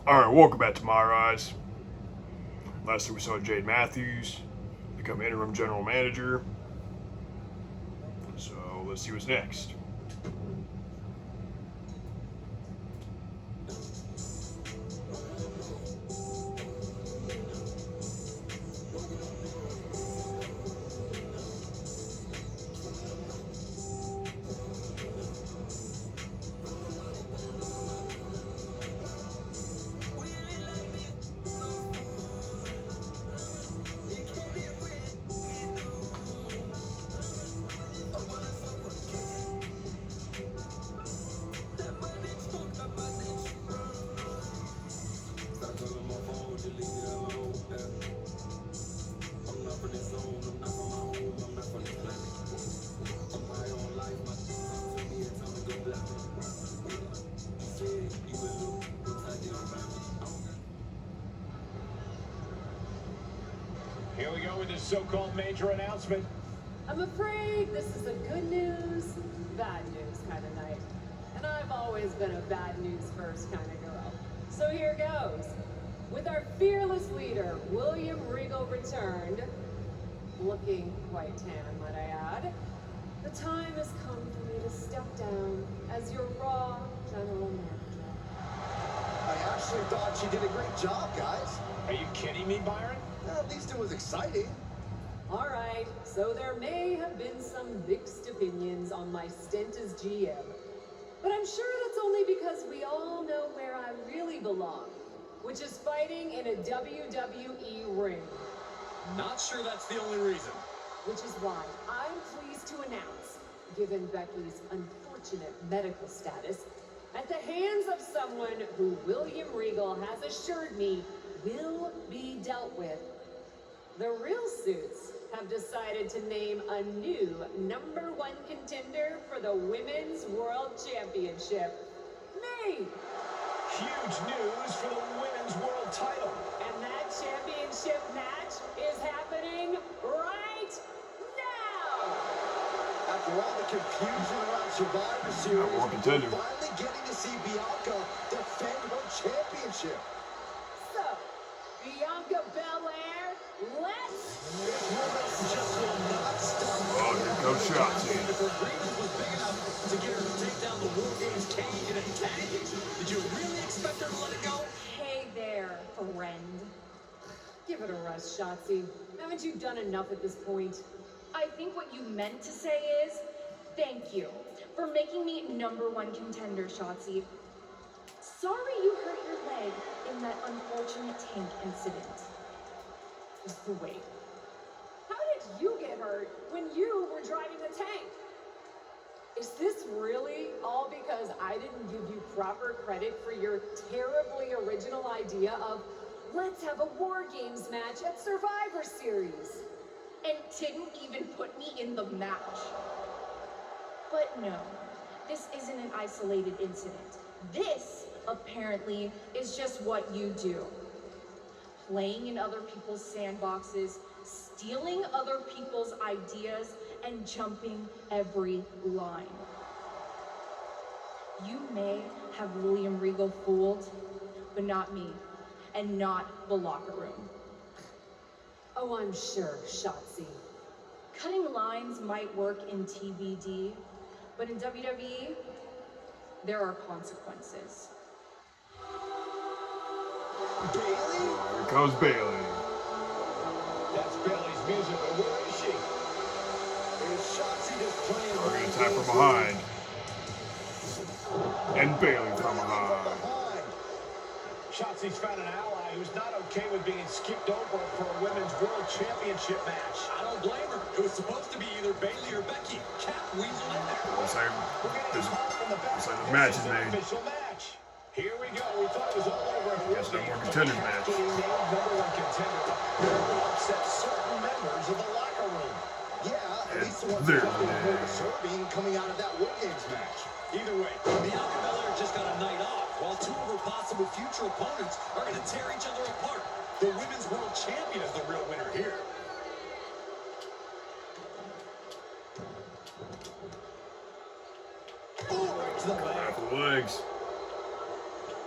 Alright, welcome back to MyRise. Last week we saw Jade Matthews become interim general manager. So let's see what's next. Here we go with this so-called major announcement. I'm afraid this is a good news, bad news kind of night. And I've always been a bad news first kind of girl. So here goes. With our fearless leader, William Regal returned, looking quite tan, might I add, the time has come for me to step down as your Raw general manager. I actually thought she did a great job, guys. Are you kidding me, Byron? Well, at least it was exciting. All right, so there may have been some mixed opinions on my stint as GM, but I'm sure that's only because we all know where I really belong, which is fighting in a WWE ring. Not sure that's the only reason. Which is why I'm pleased to announce, given Becky's unfortunate medical status, at the hands of someone who William Regal has assured me will be dealt with, the Real Suits have decided to name a new #1 contender for the Women's World Championship. Me! Huge news for the Women's World title. And that championship match is happening right now! After all the confusion around Survivor Series, more contender. we're finally getting to see Bianca defend her championship. So, Bianca Belair, let's... Oh, here comes Shotzi. If her grievance was big enough to get her to take down the War Games cage in a tag, did you really expect her to let it go? Hey there, friend. Give it a rest, Shotzi. Haven't you done enough at this point? I think what you meant to say is, thank you for making me #1 contender, Shotzi. Sorry you hurt your leg in that unfortunate tank incident. Wait. How did you get hurt when you were driving the tank? Is this really all because I didn't give you proper credit for your terribly original idea of let's have a War Games match at Survivor Series? And didn't even put me in the match. But no, this isn't an isolated incident. This, apparently, is just what you do. Playing in other people's sandboxes, stealing other people's ideas, and jumping every line. You may have William Regal fooled, but not me, and not the locker room. Oh, I'm sure, Shotzi. Cutting lines might work in TBD, but in WWE, there are consequences. Bailey? Here comes Bailey. That's Bailey's music, but where is she? Is Shotzi just playing? We're going to attack from behind. And Bailey from behind. Shotzi's found an ally who's not okay with being skipped over for a Women's World Championship match. I don't blame her. It was supposed to be either Bailey or Becky. Cat weasel in there. Looks like We're getting this, caught from the back. looks like the match is This an made. official match. Here we go. We thought it was all over. Guess no more contenders match. Getting named #1 contender apparently upset certain members of the locker room. Yeah, at least the ones There who it were is. deserving coming out of that War Games match. Either way, Bianca Belair just got a night off, while two of her possible future opponents are going to tear each other apart. The Women's World Champion is the real winner here. Ooh, right to the leg. Back of the legs.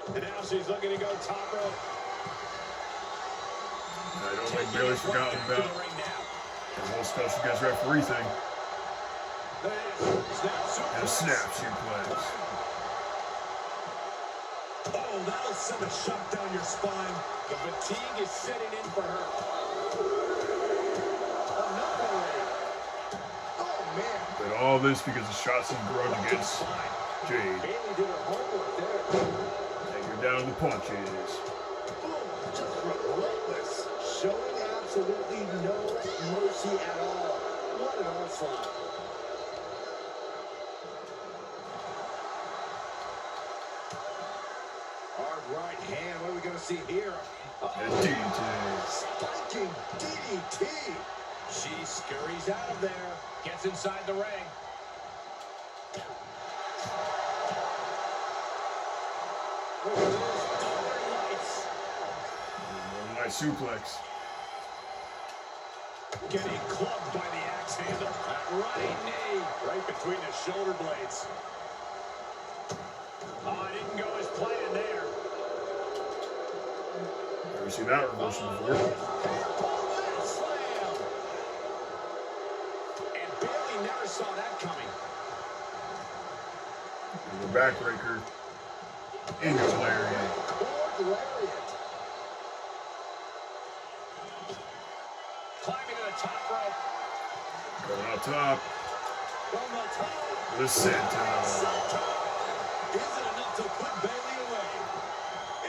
And now she's looking to go top rope. I don't think Bailey's forgotten about the whole special guest referee thing. And a snap suplex. Oh, that'll send a shock down your spine. The fatigue is setting in for her. Another leg. Oh, man. But all this because of Shotzi's grudge against Jade. Bailey did her homework there. Take her down to the punches. Boom, just relentless. Showing absolutely no mercy at all. What an onslaught. Hard right hand. What are we going to see here? And DDT. Spiking DDT. She scurries out of there. Gets inside the ring. Look at this. Northern Lights. Nice suplex. Getting clubbed by the axe handle. That right knee. Right between the shoulder blades. Oh, it didn't go as planned there. Never seen that reversal before. Slam. And Bailey never saw that coming. And the backbreaker. Into lariat. Cord lariat. Climbing to the top rope. Going out top. From the top. The senton. Is it enough to put Bailey away?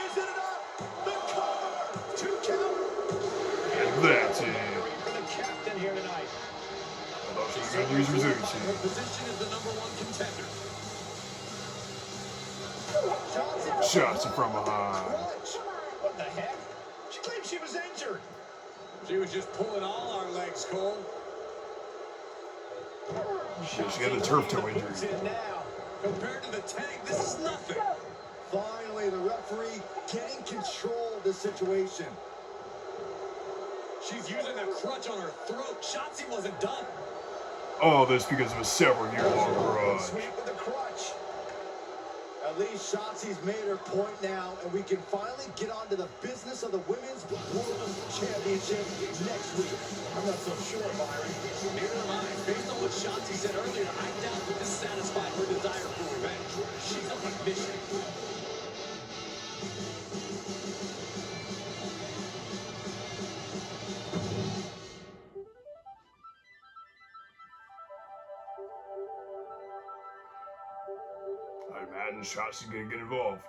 Is it enough? The cover! 2 count. And that's it. For the captain here tonight. I thought she was going to use resiliency. Her position is the #1 contender. Shots from behind. What the heck? She claimed she was injured. She was just pulling all our legs, Cole. Shit, she got a turf toe injury. Boots in now. Compared to the tank, this is nothing. Finally, the referee getting control of the situation. She's using a crutch on her throat. Shotzi wasn't done. All this because of a several-year-long grudge. Sweep with the crutch. At least Shotzi's made her point now, and we can finally get on to the business of the Women's World Championship next week. I'm not so sure, Byron. Neither am I. Based on what Shotzi said earlier, I doubt that this satisfied her desire for revenge. She's on a mission. I imagine Shotzi's going to get involved.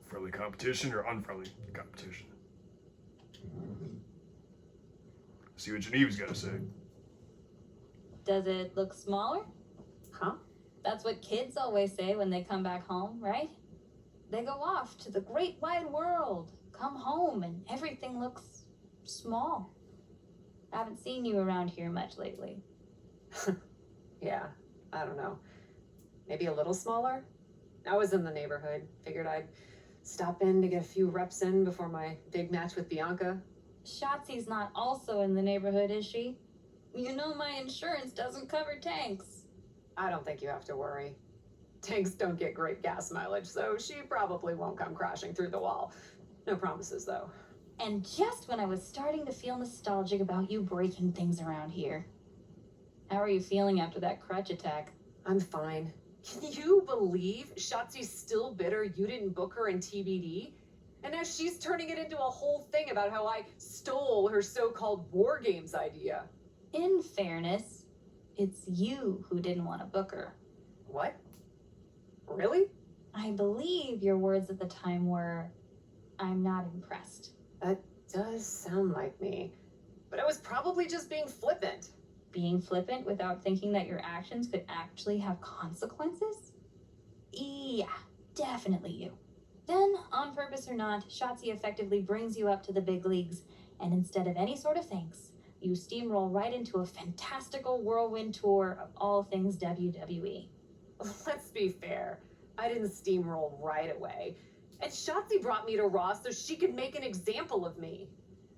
Friendly competition or unfriendly competition? See what Geneva's got to say. Does it look smaller? Huh? That's what kids always say when they come back home, right? They go off to the great wide world, come home, and everything looks small. I haven't seen you around here much lately. Yeah, I don't know. Maybe a little smaller? I was in the neighborhood. Figured I'd stop in to get a few reps in before my big match with Bianca. Shotzi's not also in the neighborhood, is she? You know my insurance doesn't cover tanks. I don't think you have to worry. Tanks don't get great gas mileage, so she probably won't come crashing through the wall. No promises, though. And just when I was starting to feel nostalgic about you breaking things around here. How are you feeling after that crutch attack? I'm fine. Can you believe Shotzi's still bitter you didn't book her in TBD? And now she's turning it into a whole thing about how I stole her so-called War Games idea. In fairness, it's you who didn't want to book her. What? really? I believe your words at the time were, "I'm not impressed." That does sound like me. But I was probably just being flippant. Being flippant without thinking that your actions could actually have consequences? Yeah, definitely you. Then, on purpose or not, Shotzi effectively brings you up to the big leagues, and instead of any sort of thanks, you steamroll right into a fantastical whirlwind tour of all things WWE. Let's be fair. I didn't steamroll right away. And Shotzi brought me to Raw so she could make an example of me.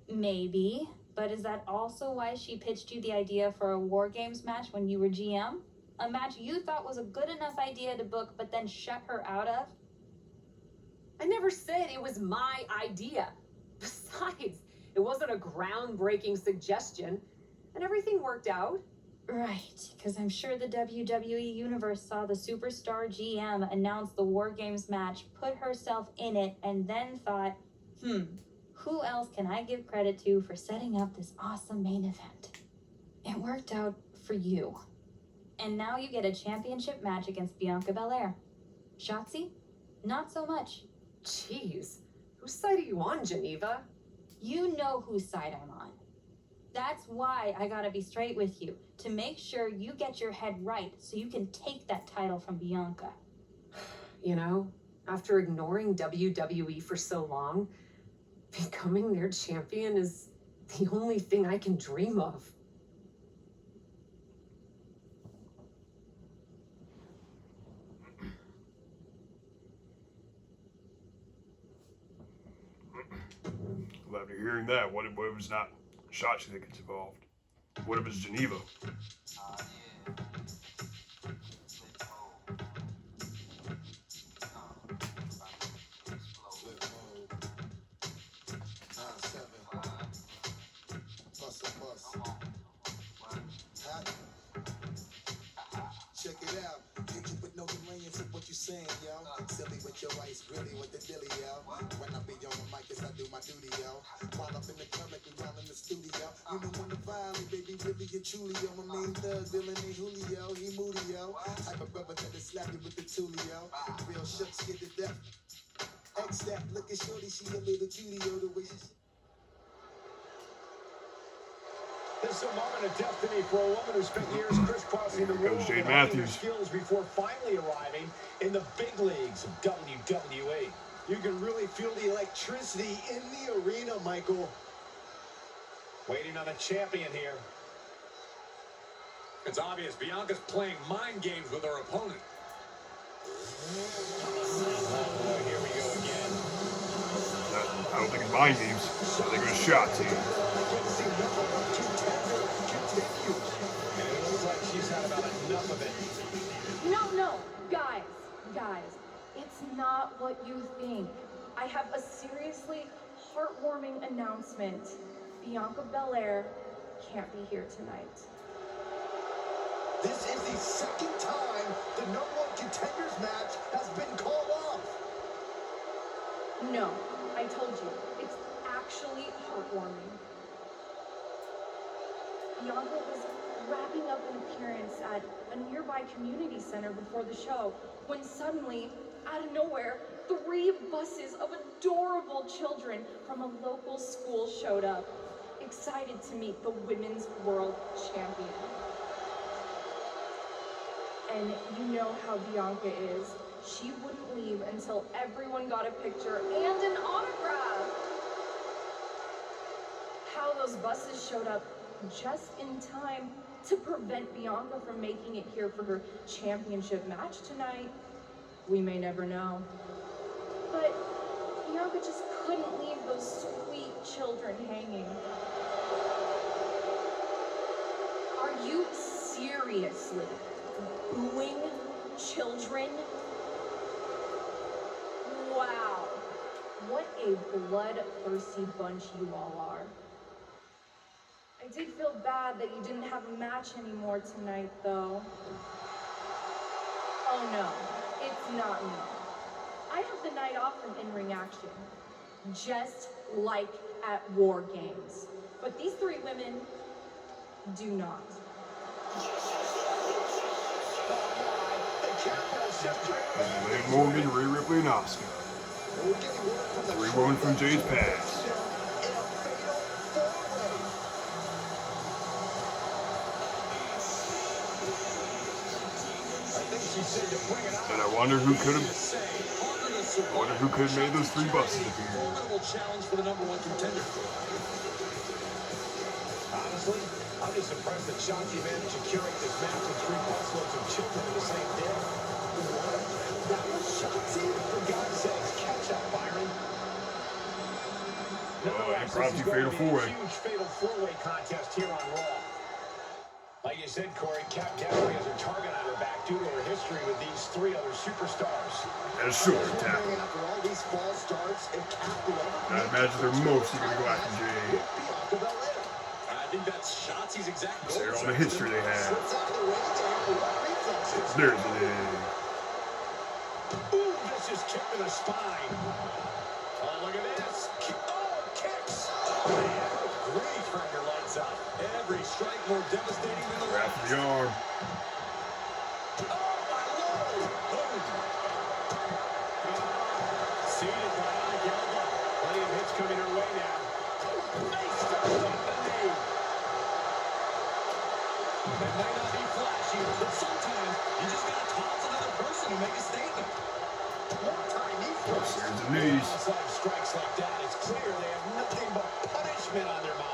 Maybe, but is that also why she pitched you the idea for a War Games match when you were GM? A match you thought was a good enough idea to book, but then shut her out of? I never said it was my idea. Besides, it wasn't a groundbreaking suggestion, and everything worked out. Right, because I'm sure the WWE Universe saw the superstar GM announce the War Games match, put herself in it, and then thought, who else can I give credit to for setting up this awesome main event? It worked out for you. And now you get a championship match against Bianca Belair. Shotzi? Not so much. Jeez, whose side are you on, Geneva? You know whose side I'm on. That's why I gotta be straight with you, to make sure you get your head right so you can take that title from Bianca. You know, after ignoring WWE for so long, becoming their champion is the only thing I can dream of. Glad to hearing that. What if it was not Shotzi that gets involved? What if it's Geneva? Check it out. Hit you with no delaying to what you saying, yo. Silly with your ice, really with the dilly, yo. When I be on the mic, yes, I do my duty, yo. While up in the club, like we while in the studio. You know when the violent, baby, really and truly, yo. My main thug, Dylan ain't Julio, he moody, yo. Type of brother that'll slap you with the tulio. Real shook, scared to death. X that, look at shorty, she a little cutie, yo. The way she's... This is a moment of destiny for a woman who spent years crisscrossing the world Jade and honing her Matthews. skills before finally arriving in the big leagues of WWE. You can really feel the electricity in the arena, Michael. Waiting on a champion here. It's obvious Bianca's playing mind games with her opponent. Oh, here we go again. I don't think it's mind games. I think it's Shotzi. And it looks like she's had about enough of it. No, guys, it's not what you think. I have a seriously heartwarming announcement. Bianca Belair can't be here tonight. This is the second time the #1 contenders match has been called off. No, I told you, it's actually heartwarming. Bianca was wrapping up an appearance at a nearby community center before the show when suddenly, out of nowhere, 3 buses of adorable children from a local school showed up, excited to meet the Women's World Champion. And you know how Bianca is. She wouldn't leave until everyone got a picture and an autograph. How those buses showed up just in time to prevent Bianca from making it here for her championship match tonight, we may never know. But Bianca just couldn't leave those sweet children hanging. Are you seriously booing children? Wow, what a bloodthirsty bunch you all are. I did feel bad that you didn't have a match anymore tonight, though. Oh no, it's not me. I have the night off from in-ring action, just like at War Games. But these 3 women do not. They Liv Morgan, Rhea Ripley, and Asuka. 3 women from Jade's past. And I wonder who could have made those 3 buses appear. Challenge for the #1 contender. Honestly, I'm just impressed that Shotzi managed to curate this match with 3 busloads of children in the same day. That was Shotzi? For God's sakes, catch up, Byron. Impromptu fatal 4-way. Huge fatal 4-way contest here on Raw. Like you said, Corey, Cap definitely has her target on her back due to her history with these 3 other superstars. And a short attack. After all these false starts, if Cap will ever I imagine they're mostly going to go after Jade. I think that's Shotzi's exact goal. Consider all the history they have. There's the name. Ooh, this is kick to the spine. Oh, look at this. Oh, kicks. Oh, man. Great, turn your lights out. Every strike more devastating than the Wrap last. the arm. Oh, my Lord. Boom. Seated bionic elbow. Plenty of hits coming her way now. Nice start off the knee. It might not be flashy, but sometimes you just got to toss another person to make a statement. More tiny thrusts. There's the knees. Outside strikes like that, it's clear they have nothing but punishment on their mind.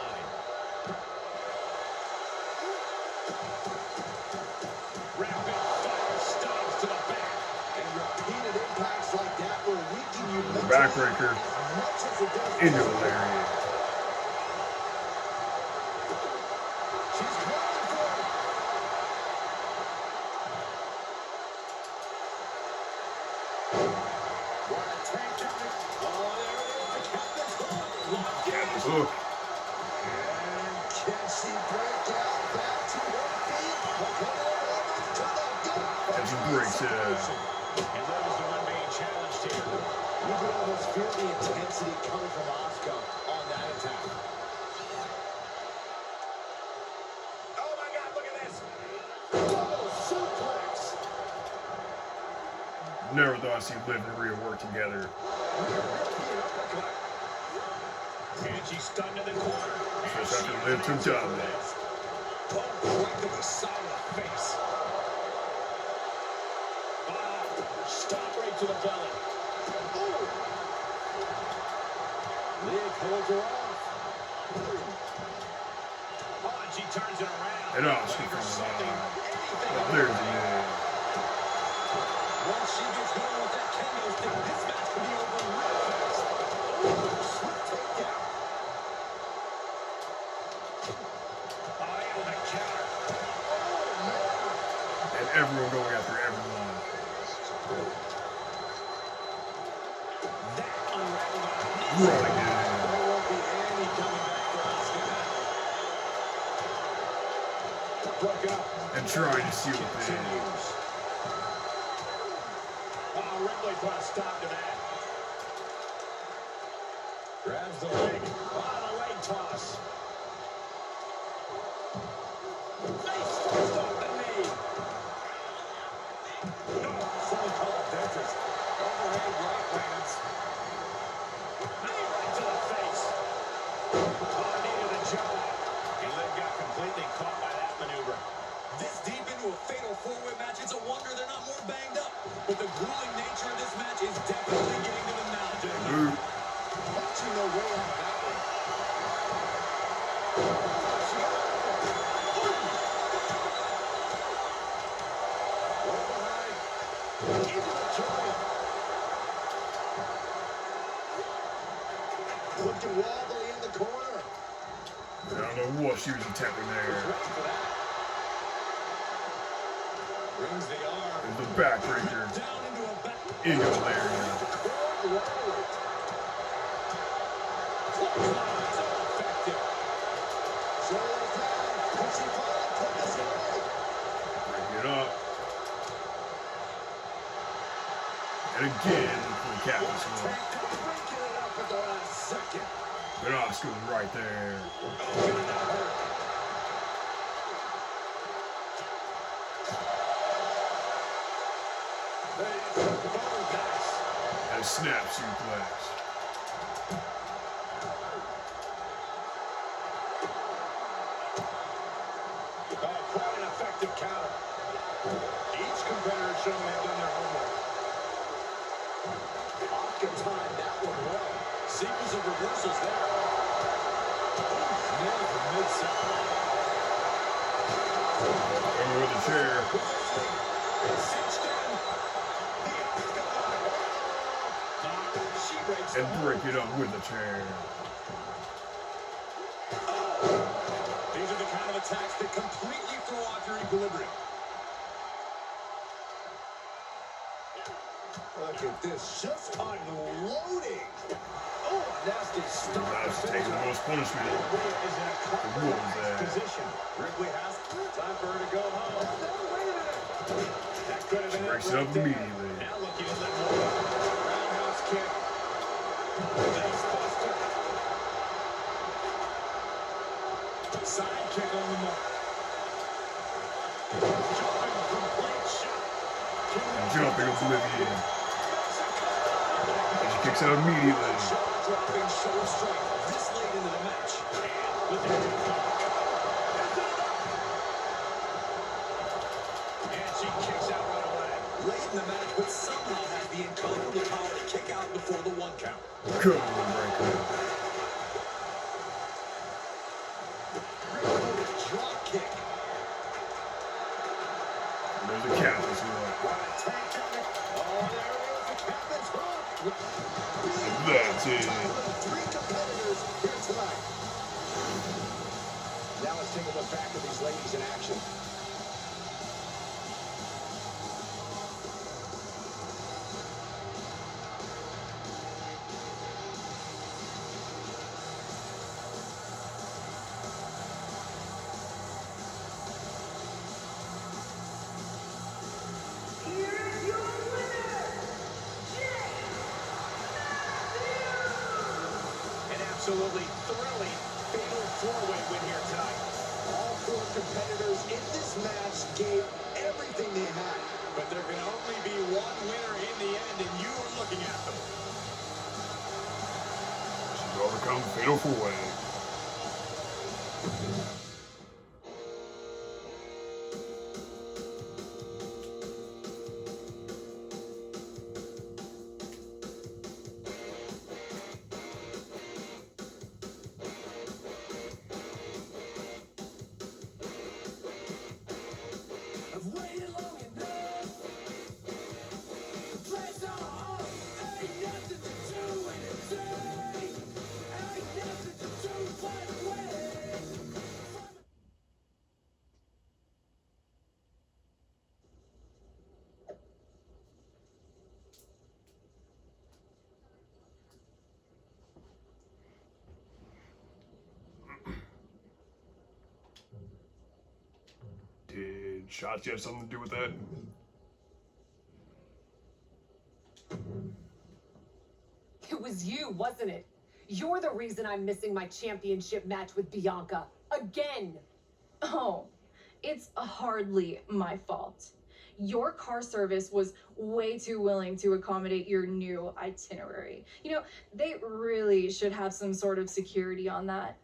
Rapid fire stops to the back. And repeated impacts like that will weaken you mentally Backbreaker. as much as it does Into the physically. lariat. She's going for it. What a tank counter. Oh, there it is. The captain's hook. Captain's hook. And can she break out back to her feet? Coming over to the gut. And she breaks it. And that was the one being challenged here. You could almost feel the intensity coming from Asuka on that attack. Oh my God, look at this. Double suplex. Never thought I'd see Liv and Rhea work together. And she's stunned in the corner. Just after Liv took down that. Oh, right to the side of the face. Stop right to the belly. Ooh. Liv holds her off. Oh, and she turns it around. And Asuka Looking for comes something, on. anything. There's the name. Once she gets going with that kendo stick, this match could be over real fast. Ooh, sweet takedown. Oh, able to counter. Oh, man. And everyone going after everyone. That unraveled. Rolling in. There won't be any coming back for Asuka. Broken up. And trying to seal the pin. Continues. Oh, Ripley put a stop to that. Grabs the leg. Oh, the leg toss. Nice thrust off the knee. Someone call a dentist. Overhead right lands. Knee right to the face. Oh, knee to the jaw. And Liv got completely caught by that maneuver. This deep into a fatal 4-way match, it's a wonder they're not more banged up. But the grueling nature of this match is definitely getting to them now, gentlemen. Punching their way out of that one. Into the giant. Looking wobbly in the corner. I don't know what she was attempting there. Ready for that. Brings the arm There's the backbreaker. down into a back. Into the lariat. Clotheslines are effective. Shoulders down. Pushing forward. Put this away. Break it up. And again, for the captain's hook. Breaking it up at the last second. And Asuka was right there. And snap suplex. Quite an effective counter. Each competitor showing they've done their homework. Asuka timed that one well. Sequence of reversals there. Nailed the mid-second. Over with the chair. And break it up with the chair. These are the kind of attacks that completely throw off your equilibrium. Look at this, just unloading. Oh, nasty stop. That's taking the most punishment. Rhea is in a compromised position. Ripley has time for her to go home. Wait a minute. That could have been Breaks it right up there. immediately. Now looking at that roundhouse kick. Face buster. Side kick on the mark. Jumping complete shot. Jumping oblivion. And she kicks out immediately. Dropping show strength this late into the match. And with the And she kicks out right away. late in the match, but somehow has the incomparable power to kick out before the 1 count. Cover breaker. Drop kick. There's a cap as well. What a tank on it. Oh, there it is. The captain's hook. That's it. 3 competitors here tonight. Now let's take a look back at these ladies in action. An absolutely thrilling fatal 4-way win here tonight. All 4 competitors in this match gave everything they had. But there can only be one winner in the end, and you are looking at them. She's overcome fatal 4-way. I've waited long enough. The place on ain't nothing to do in a day. Ain't nothing to do but wait. Did Shotzi have something to do with that? It was you, wasn't it? You're the reason I'm missing my championship match with Bianca. Again! Oh, it's hardly my fault. Your car service was way too willing to accommodate your new itinerary. You know, they really should have some sort of security on that.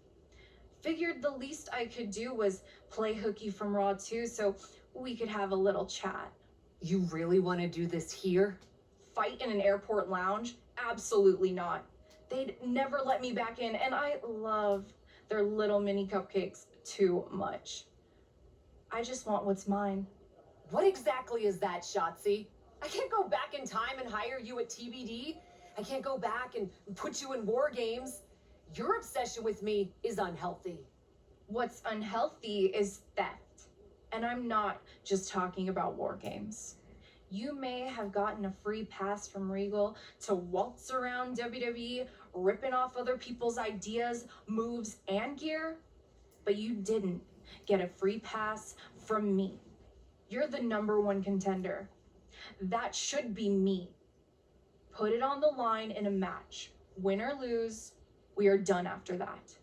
Figured the least I could do was play hooky from Raw 2 so we could have a little chat. You really want to do this here? Fight in an airport lounge? Absolutely not. They'd never let me back in, and I love their little mini cupcakes too much. I just want what's mine. What exactly is that, Shotzi? I can't go back in time and hire you at TBD. I can't go back and put you in War Games. Your obsession with me is unhealthy. What's unhealthy is theft. And I'm not just talking about War Games. You may have gotten a free pass from Regal to waltz around WWE, ripping off other people's ideas, moves, and gear, but you didn't get a free pass from me. You're the #1 contender. That should be me. Put it on the line in a match. Win or lose, we are done after that.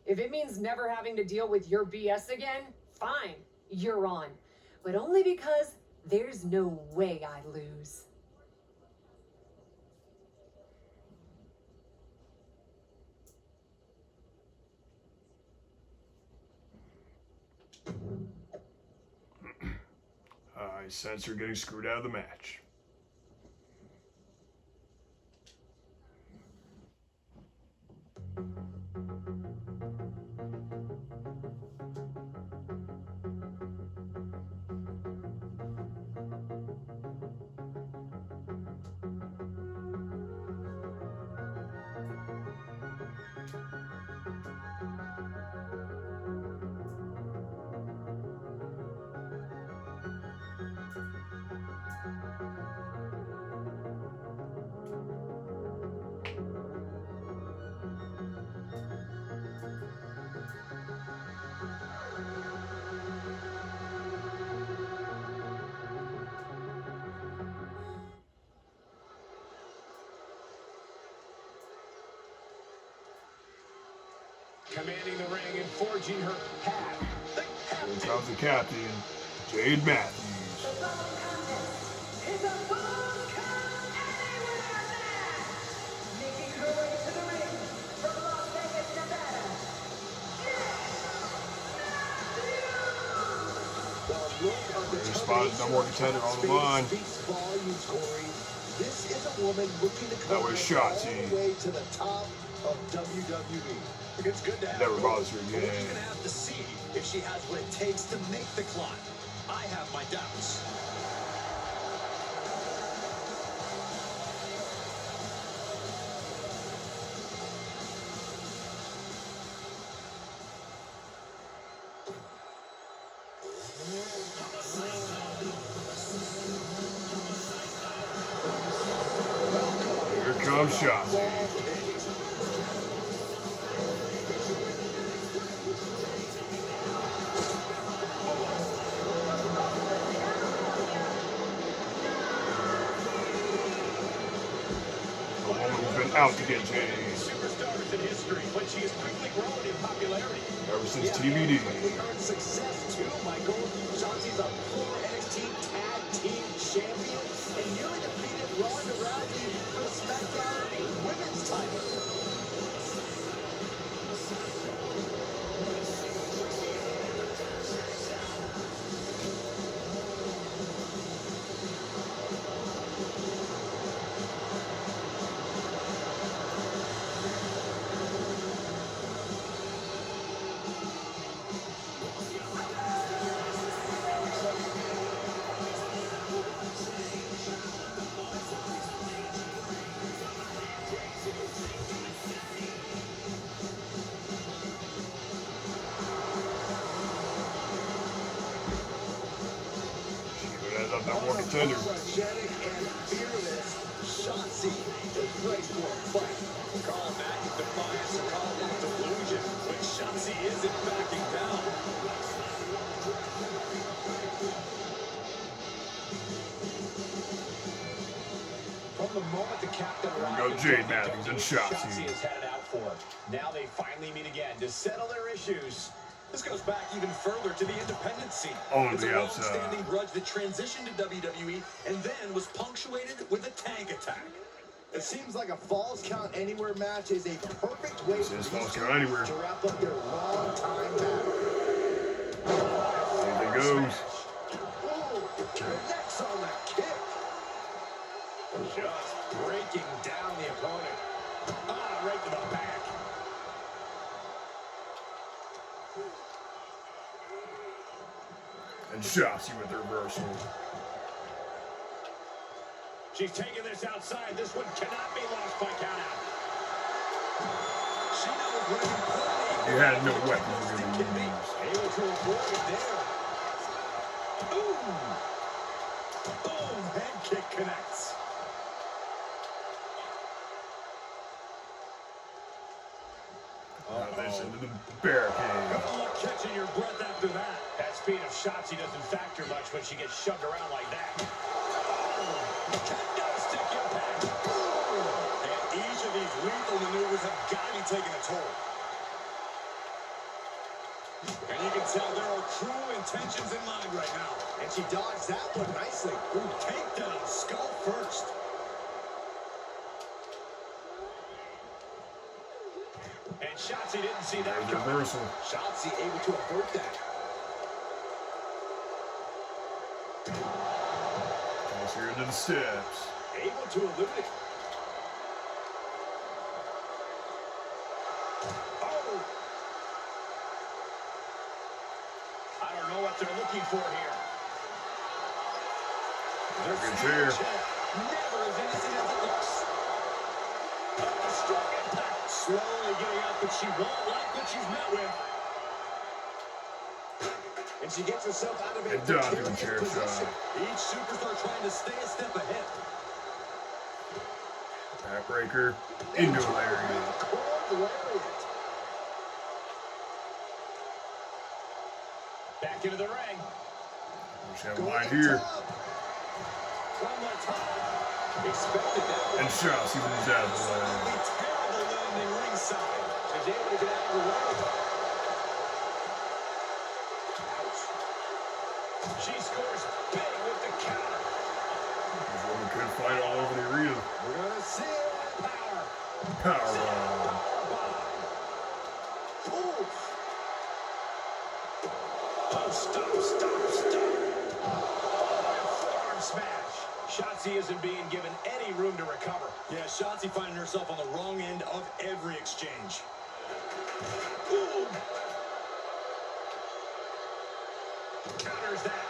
If it means never having to deal with your BS again, fine, you're on. But only because there's no way I lose. sense her getting screwed out of the match. Commanding the ring and forging her path. The Here captain. comes the captain, Jade Matthews. The following contest is a Full Count Anywhere match. Making her way to the ring from Las Vegas, Nevada. The look of Their spot is no more contender on the line. speaks volumes, Corey. This is a woman looking to That come was all Shotzi. the way to the top of WWE. It's good to have Never both, bothers her But we're again. gonna have to see if she has what it takes to make the climb. I have my doubts. Here comes Shotzi. The woman who's been out to get Jade Superstars in history, but she has quickly grown in popularity. ever since Yeah, TBD. quickly earned success too, Michael. Shotzi's a former NXT Tag Team Champion and nearly defeated Ronda Rousey for the SmackDown Women's title. She could end up number one contender. Energetic and fearless, Shotzi is ready for a fight. Call that defiance or call that delusion, but Shotzi isn't backing down. From the moment the captain There we arrived, go, at Jade WWE, Matthews and Shotzi. is headed out for it. Now they finally meet again to settle their issues. This goes back even further to the independent scene. On It's the a outside. long-standing grudge that transitioned to WWE and then was punctuated with a tank attack. It seems like a Falls Count Anywhere match is a perfect way This for is these Falls two Count Anywhere. to wrap up their long-time battle. Here it goes. Ooh, connects on the kick. Just breaking down the opponent. Right to the back. And Shotzi with the reversal. She's taking this outside. This one cannot be lost by countout. She knows what an important You had no weapons it you're can gonna be. use. Able to avoid it there. Boom! Boom! Head kick connects. Now this into the barricade. Good luck catching your breath after that. That speed of Shotzi doesn't factor much when she gets shoved around like that. Kendo stick impact. And each of these lethal maneuvers have got to be taking a toll. And you can tell there are true intentions in mind right now. And she dodged that one nicely. Ooh, takedown, skull first. And Shotzi didn't see that There's the coming. reversal. Shotzi able to avert that. into the steps. Able to eliminate. Oh! I don't know what they're looking for here. Their Good future chair. never as innocent as it looks. A strong impact. Slowly getting up, but she won't like what she's met with. And she gets herself out of a And dodging precarious chair position. shot. Each superstar trying to stay a step ahead. Backbreaker into a lariat. Cord lariat. Back into the ring. She have a line here. From the top. Expected that one. And Shotzi moves out of the way. Absolutely terrible landing ringside. She's able to get out of the way. She scores big with the counter. This woman could fight all over the arena. We're gonna see it. Power. Powerbomb. Oof. Oh, stop. Forearm smash. Shotzi isn't being given any room to recover. Yeah, Shotzi finding herself on the wrong end of every exchange. Ooh. Counters that.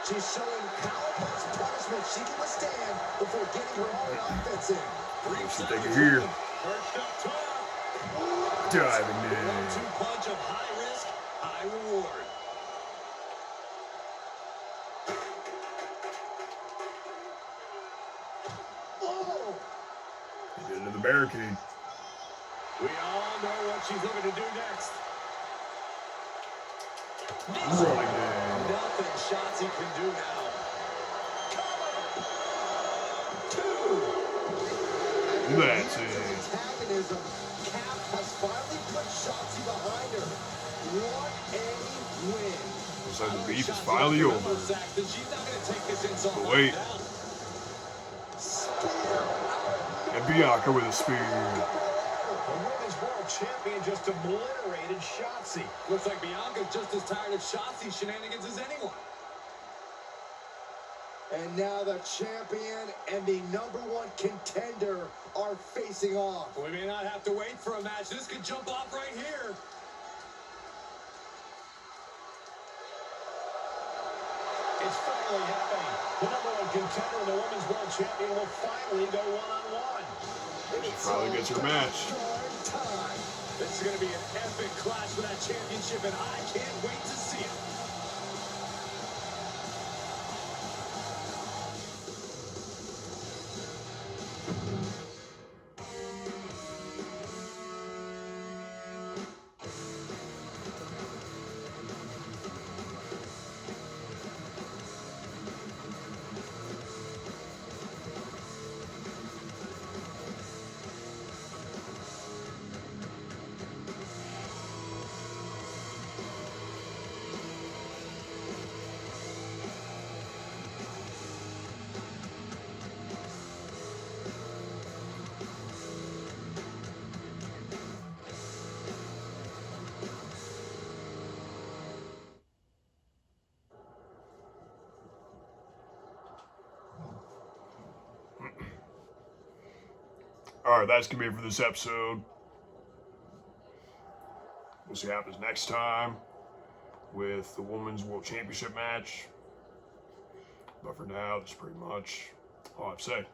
She's showing how much punishment she can withstand before getting her own offense in. What's she thinking here? Perched up top. Diving in. 1-2 punch of high risk, high reward. Oh. Get into the barricade. We all know what she's looking to do next. Running in. Nothing Shotzi can do now. That's it. Antagonism. Cap has finally put Shotzi behind her. What a win. Looks like the beef is finally over. Saxton, she's not going to take this insult. But wait. down. And Bianca with a spear. The Women's World Champion just obliterated Shotzi. Looks like Bianca's just as tired of Shotzi's shenanigans as anyone. And now the champion and the #1 contender are facing off. We may not have to wait for a match. This could jump off right here. It's finally happening. The #1 contender and the Women's World Champion will finally go one-on-one. She finally gets her match. Time. This is going to be an epic clash for that championship, and I can't wait to see it. Alright, that's going to be it for this episode. We'll see what happens next time with the Women's World Championship match. But for now, that's pretty much all I have to say.